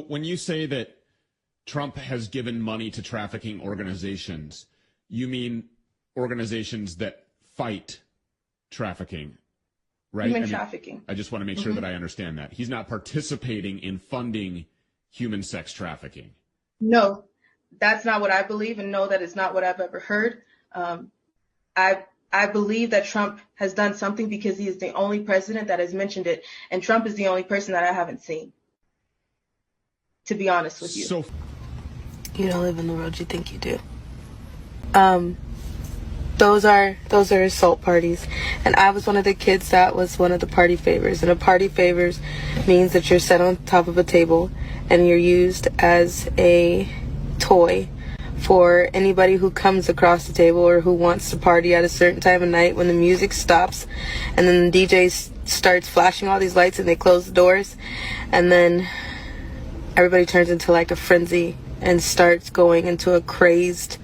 When you say that Trump has given money to trafficking organizations, you mean organizations that fight trafficking, right? Human trafficking. I just want to make sure that I understand that. He's not participating in funding human sex trafficking. No, that's not what I believe, and no, that is not what I've ever heard. I believe that Trump has done something because he is the only president that has mentioned it, and Trump is the only person that I haven't seen, to be honest with you. So you don't live in the world you think you do. Those are assault parties, and I was one of the kids that was one of the party favors. And a party favors means that you're set on top of a table and you're used as a toy for anybody who comes across the table or who wants to party at a certain time of night. When the music stops and then the DJ starts flashing all these lights and they close the doors, and then everybody turns into like a frenzy and starts going into a crazed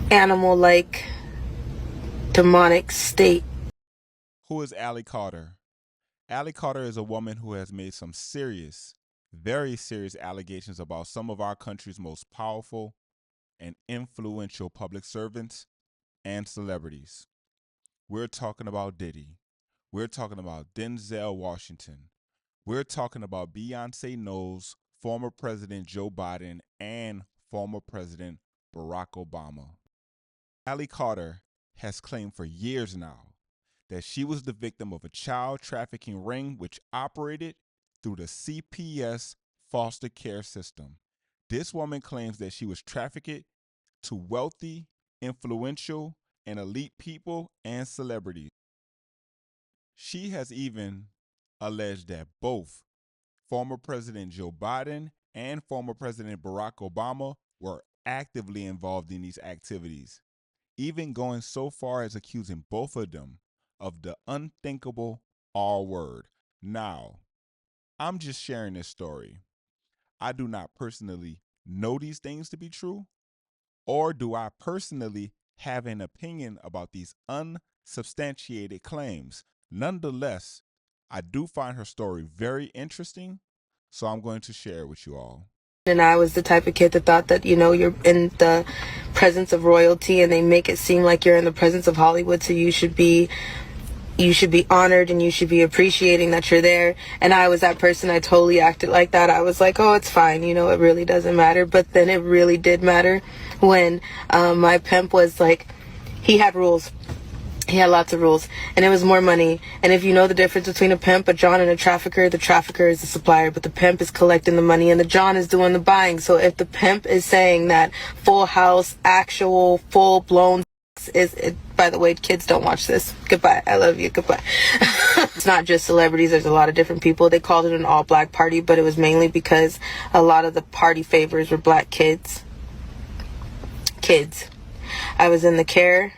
animal-like demonic state. Who is Allie Carter? Allie Carter is a woman who has made some serious, very serious allegations about some of our country's most powerful and influential public servants and celebrities. We're talking about Diddy. We're talking about Denzel Washington. We're talking about Beyonce Knowles, former President Joe Biden, and former President Barack Obama. Allie Carter has claimed for years now that she was the victim of a child trafficking ring which operated through the CPS foster care system. This woman claims that she was trafficked to wealthy, influential, and elite people and celebrities. She has even alleged that both former President Joe Biden and former President Barack Obama were actively involved in these activities, even going so far as accusing both of them of the unthinkable R word. Now, I'm just sharing this story. I do not personally know these things to be true, or do I personally have an opinion about these unsubstantiated claims. Nonetheless, I do find her story very interesting, so I'm going to share it with you all. And I was the type of kid that thought that, you know, you're in the presence of royalty and they make it seem like you're in the presence of Hollywood, so you should be honored and you should be appreciating that you're there. And I was that person. I totally acted like that. I was like, oh, it's fine, you know, it really doesn't matter. But then it really did matter when my pimp was like, he had rules. He had lots of rules, and it was more money. And if you know the difference between a pimp, a John, and a trafficker, the trafficker is the supplier, but the pimp is collecting the money, and the John is doing the buying. So if the pimp is saying that Full House, actual, full-blown is, by the way, kids, don't watch this. Goodbye. I love you. Goodbye. It's not just celebrities. There's a lot of different people. They called it an all-black party, but it was mainly because a lot of the party favors were black kids. I was in the care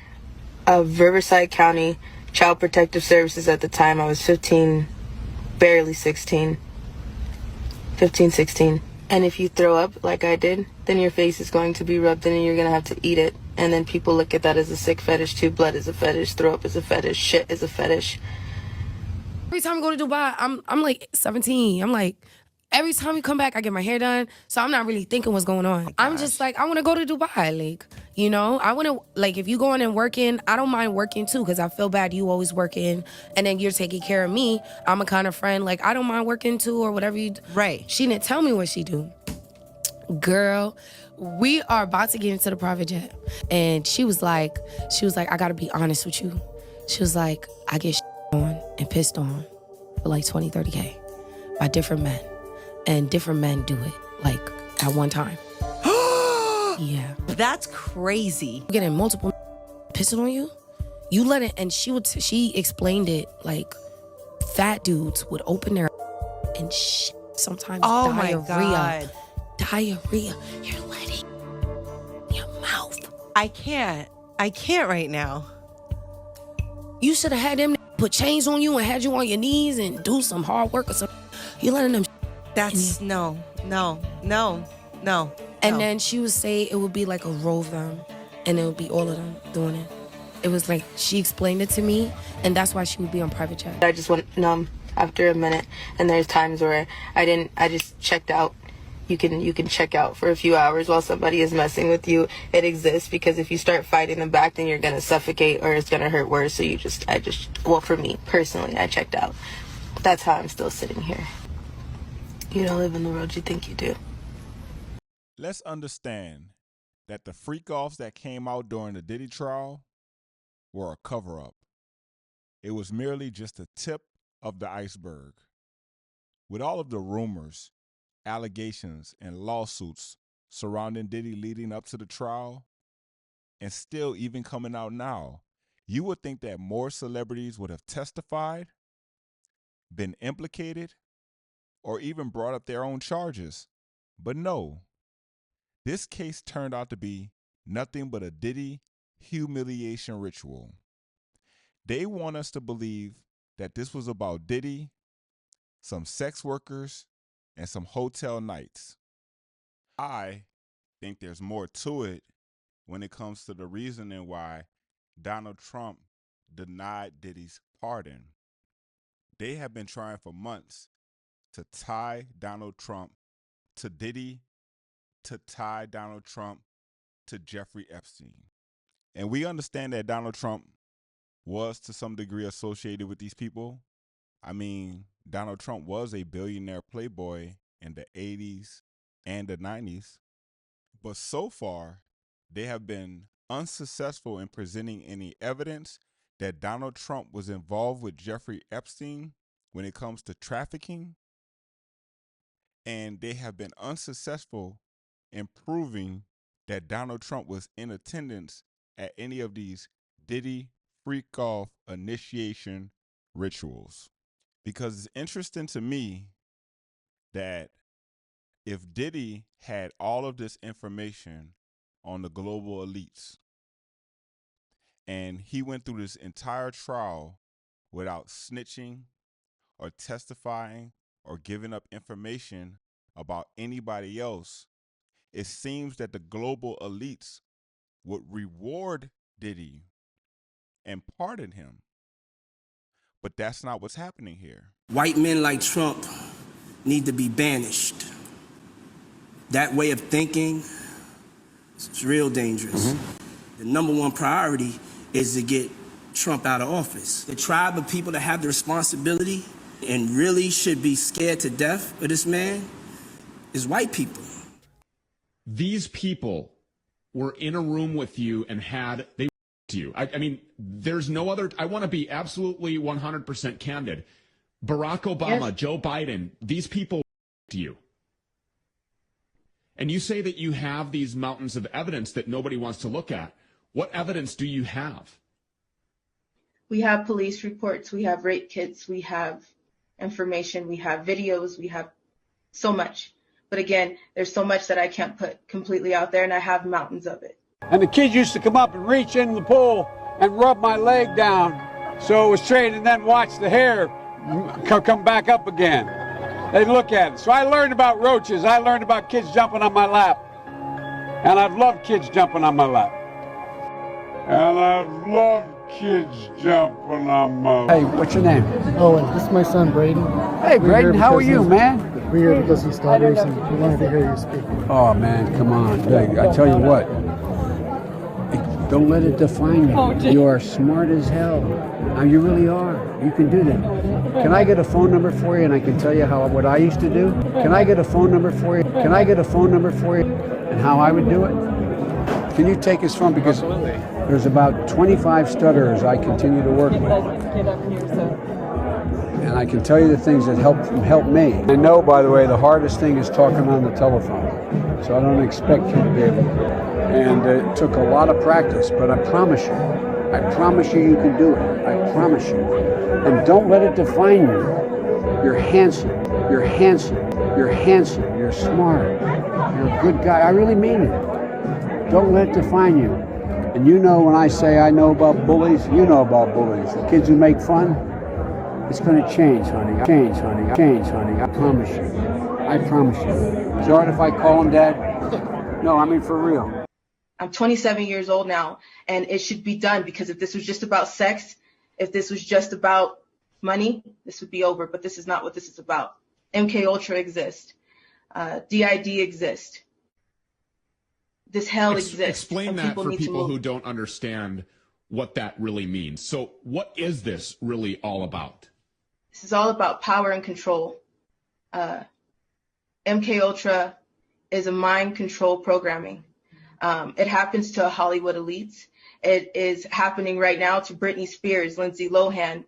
of Riverside County Child Protective Services at the time. I was 15, barely 16. 15, 16. And if you throw up like I did, then your face is going to be rubbed in and you're going to have to eat it. And then people look at that as a sick fetish too. Blood is a fetish. Throw up is a fetish. Shit is a fetish. Every time I go to Dubai, I'm like 17. I'm like, every time we come back, I get my hair done. So I'm not really thinking what's going on. I'm just like, I want to go to Dubai. Like, you know, I want to, like, if you going and working, I don't mind working too, because I feel bad you always working and then you're taking care of me. I'm a kind of friend, like, I don't mind working too or whatever you do. Right. She didn't tell me what she do. Girl, we are about to get into the private jet. And she was like, I got to be honest with you. She was like, I get on and pissed on for like 20, 30K by different men. And different men do it, like, at one time. Yeah. That's crazy. Getting multiple pissing on you, you let it, and she explained it like fat dudes would open their and sometimes Oh diarrhea. my God. Diarrhea. You're letting your mouth. I can't right now. You should have had them put chains on you and had you on your knees and do some hard work or something. You letting them. That's no. And then she would say it would be like a row of them, and it would be all of them doing it. It was like, she explained it to me, and that's why she would be on private chat. I just went numb. after a minute. And there's times where I just checked out. You can check out for a few hours while somebody is messing with you. It exists, because if you start fighting them back, then you're going to suffocate or it's going to hurt worse. So well, for me personally, I checked out. That's how I'm still sitting here. You don't live in the world you think you do. Let's understand that the freak-offs that came out during the Diddy trial were a cover-up. It was merely just a tip of the iceberg. With all of the rumors, allegations, and lawsuits surrounding Diddy leading up to the trial, and still even coming out now, you would think that more celebrities would have testified, been implicated, or even brought up their own charges. But no, this case turned out to be nothing but a Diddy humiliation ritual. They want us to believe that this was about Diddy, some sex workers, and some hotel nights. I think there's more to it when it comes to the reasoning why Donald Trump denied Diddy's pardon. They have been trying for months to tie Donald Trump to Diddy, to tie Donald Trump to Jeffrey Epstein. And we understand that Donald Trump was to some degree associated with these people. I mean, Donald Trump was a billionaire playboy in the 80s and the 90s. But so far, they have been unsuccessful in presenting any evidence that Donald Trump was involved with Jeffrey Epstein when it comes to trafficking. And they have been unsuccessful in proving that Donald Trump was in attendance at any of these Diddy freak-off initiation rituals. Because it's interesting to me that if Diddy had all of this information on the global elites, and he went through this entire trial without snitching or testifying or giving up information about anybody else, it seems that the global elites would reward Diddy and pardon him. But that's not what's happening here. White men like Trump need to be banished. That way of thinking is real dangerous. The number one priority is to get Trump out of office. The tribe of people that have the responsibility and really should be scared to death of this man is white people. These people were in a room with you and they to you. I mean, there's no other. I want to be absolutely 100% candid. Barack Obama, yes. Joe Biden, these people to you. And you say that you have these mountains of evidence that nobody wants to look at. What evidence do you have? We have police reports, we have rape kits, we have information, we have videos, we have so much. But again, there's so much that I can't put completely out there, and I have mountains of it. And the kids used to come up and reach in the pool and rub my leg down so it was straight, and then watch the hair come back up again. They'd look at it. So I learned about roaches. I learned about kids jumping on my lap. And I've loved kids jumping on my lap. And I've loved kids jumping on my lap. Hey, what's your name? Owen. This is my son, Braden. Hey, Braden, how are you, man? We're here because he stutters and we wanted to hear you speak. Oh, man, come on. I tell you what. Don't let it define you. Oh, you are smart as hell. You really are. You can do that. Can I get a phone number for you and I can tell you what I used to do? Can I get a phone number for you? Can I get a phone number for you and how I would do it? Can you take his phone? Because there's about 25 stutterers I continue to work with. And I can tell you the things that help me. I know, by the way, the hardest thing is talking on the telephone. So I don't expect you to be able to. And it took a lot of practice, but I promise you can do it. I promise you. And don't let it define you. You're handsome. You're handsome. You're handsome. You're smart. You're a good guy. I really mean it. Don't let it define you. And you know when I say I know about bullies, you know about bullies. The kids who make fun, it's going to change, honey. Change, honey. Change, honey. I promise you. I promise you. Is it all right if I call him Dad? No, I mean for real. I'm 27 years old now, and it should be done, because if this was just about sex, if this was just about money, this would be over, but this is not what this is about. MK Ultra exists. DID exists. This hell exists. Explain that for people who don't understand what that really means. So what is this really all about? This is all about power and control. MK Ultra is a mind control programming. It happens to Hollywood elites. It is happening right now to Britney Spears, Lindsay Lohan,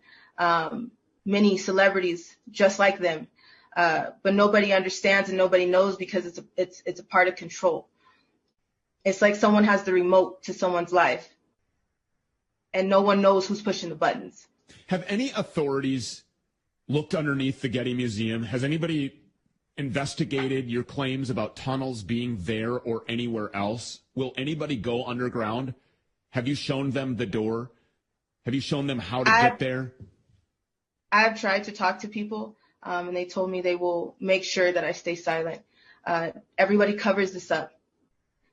many celebrities just like them. But nobody understands and nobody knows because it's a part of control. It's like someone has the remote to someone's life and no one knows who's pushing the buttons. Have any authorities looked underneath the Getty Museum? Has anybody investigated your claims about tunnels being there or anywhere else? Will anybody go underground? Have you shown them the door? Have you shown them how to get there? I've tried to talk to people, and they told me they will make sure that I stay silent. Everybody covers this up.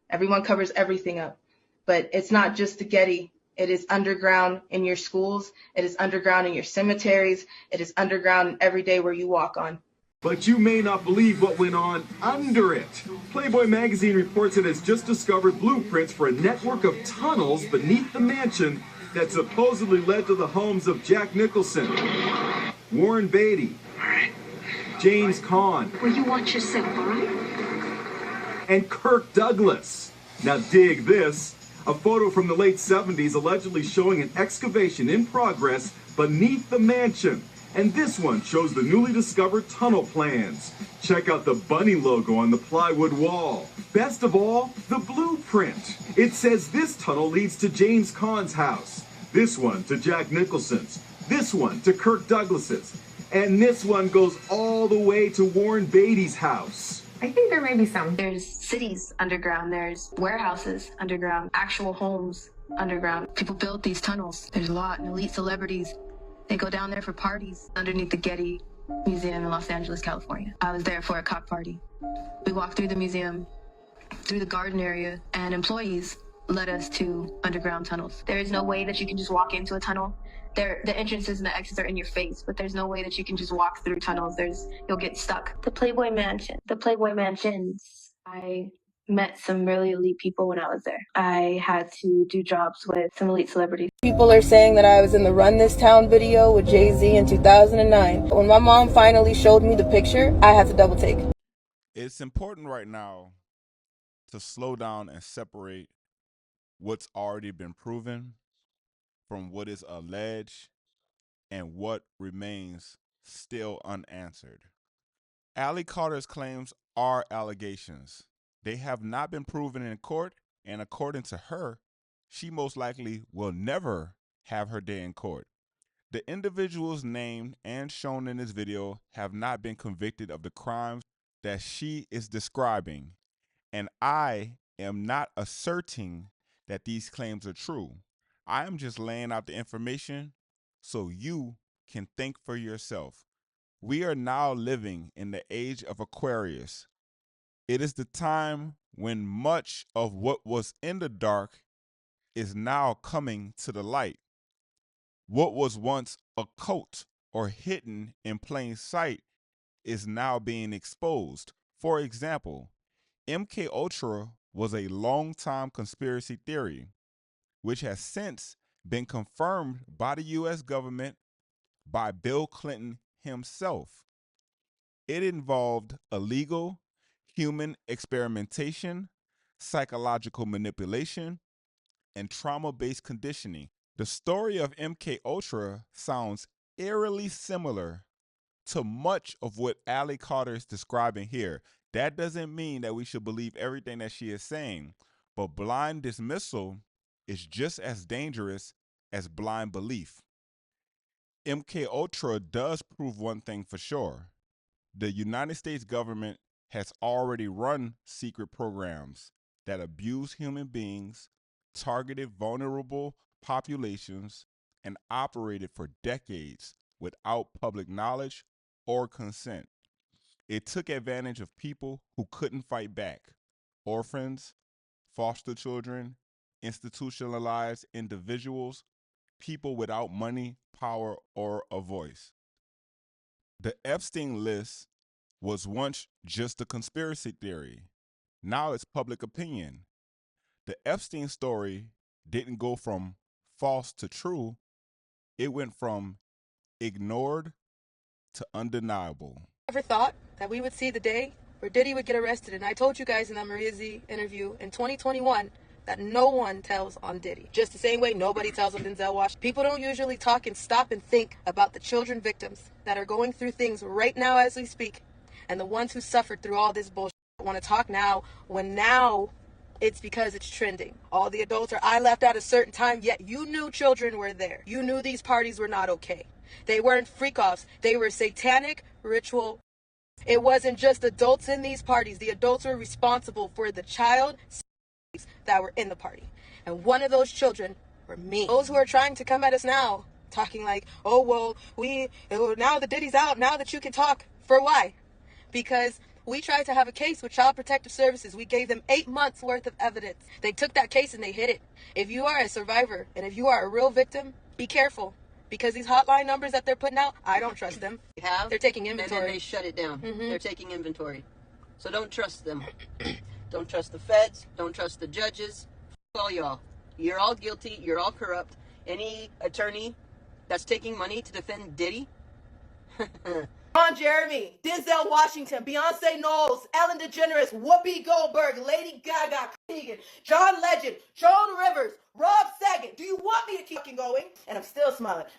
Everyone covers everything up. But it's not just the Getty. It is underground in your schools. It is underground in your cemeteries. It is underground every day where you walk on. But you may not believe what went on under it. Playboy magazine reports it has just discovered blueprints for a network of tunnels beneath the mansion that supposedly led to the homes of Jack Nicholson, Warren Beatty, James Caan, Well, you watch yourself, all right? and Kirk Douglas. Now dig this. A photo from the late 70s allegedly showing an excavation in progress beneath the mansion. And this one shows the newly discovered tunnel plans. Check out the bunny logo on the plywood wall. Best of all, the blueprint. It says this tunnel leads to James Caan's house, this one to Jack Nicholson's, this one to Kirk Douglas's, and this one goes all the way to Warren Beatty's house. I think there may be some. There's cities underground, there's warehouses underground, actual homes underground. People built these tunnels. There's a lot, and elite celebrities, they go down there for parties underneath the Getty Museum in Los Angeles, California. I was there for a cock party. We walked through the museum, through the garden area, and employees led us to underground tunnels. There is no way that you can just walk into a tunnel. The entrances and the exits are in your face, but there's no way that you can just walk through tunnels. You'll get stuck. The Playboy Mansions. I met some really elite people when I was there. I had to do jobs with some elite celebrities. People are saying that I was in the Run This Town video with Jay-Z in 2009. When my mom finally showed me the picture, I had to double take. It's important right now to slow down and separate what's already been proven from what is alleged and what remains still unanswered. Allie Carter's claims are allegations. They have not been proven in court, and according to her, she most likely will never have her day in court. The individuals named and shown in this video have not been convicted of the crimes that she is describing, and I am not asserting that these claims are true. I am just laying out the information so you can think for yourself. We are now living in the age of Aquarius. It is the time when much of what was in the dark is now coming to the light. What was once occult or hidden in plain sight is now being exposed. For example, MK Ultra was a long-time conspiracy theory, which has since been confirmed by the U.S. government by Bill Clinton himself. It involved illegal human experimentation, psychological manipulation, and trauma-based conditioning. The story of MK Ultra sounds eerily similar to much of what Allie Carter is describing here. That doesn't mean that we should believe everything that she is saying, but blind dismissal is just as dangerous as blind belief. MK Ultra does prove one thing for sure. The United States government has already run secret programs that abuse human beings, targeted vulnerable populations, and operated for decades without public knowledge or consent. It took advantage of people who couldn't fight back: orphans, foster children, institutionalized individuals, people without money, power, or a voice. The Epstein list was once just a conspiracy theory. Now it's public opinion. The Epstein story didn't go from false to true. It went from ignored to undeniable. Ever thought that we would see the day where Diddy would get arrested? And I told you guys in that Maria Z interview in 2021 that no one tells on Diddy. Just the same way nobody tells on Denzel Washington. People don't usually talk and stop and think about the children victims that are going through things right now as we speak, and the ones who suffered through all this bullshit. Want to talk now when now it's because it's trending. All the adults are, I left at a certain time, yet you knew children were there. You knew these parties were not okay. They weren't freak-offs. They were satanic ritual. It wasn't just adults in these parties. The adults were responsible for the child that were in the party. And one of those children were me. Those who are trying to come at us now, talking like, oh, well, now the Diddy's out, now that you can talk. For why? Because we tried to have a case with Child Protective Services. We gave them 8 months worth of evidence. They took that case and they hid it. If you are a survivor and if you are a real victim, be careful. Because these hotline numbers that they're putting out, I don't trust them. They're taking inventory. And then they shut it down. They're taking inventory. So don't trust them. Don't trust the feds. Don't trust the judges. All y'all. You're all guilty. You're all corrupt. Any attorney that's taking money to defend Diddy? Ron Jeremy, Denzel Washington, Beyonce Knowles, Ellen DeGeneres, Whoopi Goldberg, Lady Gaga, Keegan, John Legend, Joan Rivers, Rob Saget. Do you want me to keep going? And I'm still smiling.